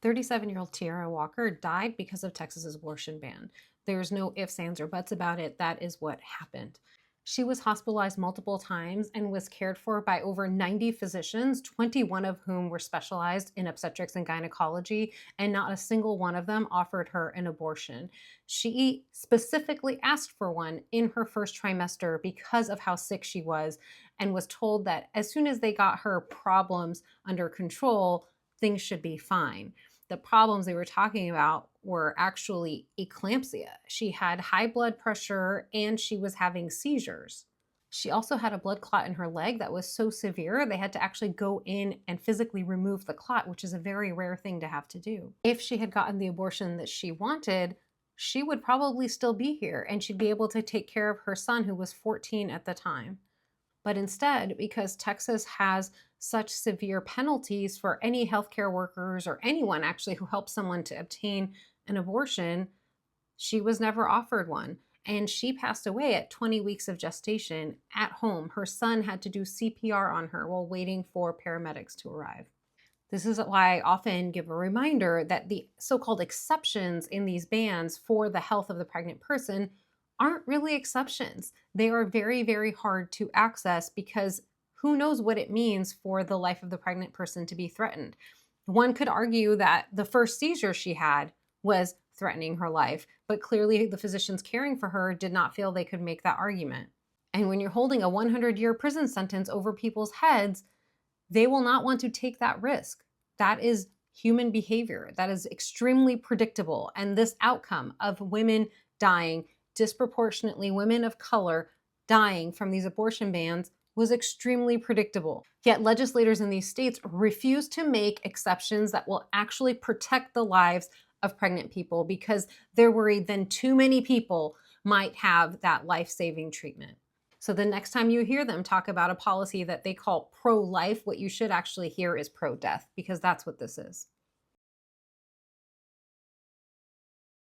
37-year-old Tierra Walker died because of Texas's abortion ban. There's no ifs, ands, or buts about it. That is what happened. She was hospitalized multiple times and was cared for by over 90 physicians, 21 of whom were specialized in obstetrics and gynecology, and not a single one of them offered her an abortion. She specifically asked for one in her first trimester because of how sick she was, and was told that as soon as they got her problems under control, things should be fine. The problems they were talking about were actually eclampsia. She had high blood pressure and she was having seizures. She also had a blood clot in her leg that was so severe they had to actually go in and physically remove the clot, which is a very rare thing to have to do. If she had gotten the abortion that she wanted, she would probably still be here and she'd be able to take care of her son, who was 14 at the time. But instead, because Texas has such severe penalties for any healthcare workers or anyone actually who helps someone to obtain an abortion, she was never offered one. And she passed away at 20 weeks of gestation at home. Her son had to do CPR on her while waiting for paramedics to arrive. This is why I often give a reminder that the so-called exceptions in these bans for the health of the pregnant person aren't really exceptions. They are very, very hard to access because who knows what it means for the life of the pregnant person to be threatened. One could argue that the first seizure she had was threatening her life, but clearly the physicians caring for her did not feel they could make that argument. And when you're holding a 100-year prison sentence over people's heads, they will not want to take that risk. That is human behavior. That is extremely predictable. And this outcome of women dying, disproportionately women of color dying from these abortion bans, was extremely predictable. Yet legislators in these states refuse to make exceptions that will actually protect the lives of pregnant people because they're worried then too many people might have that life-saving treatment. So the next time you hear them talk about a policy that they call pro-life, what you should actually hear is pro-death, because that's what this is.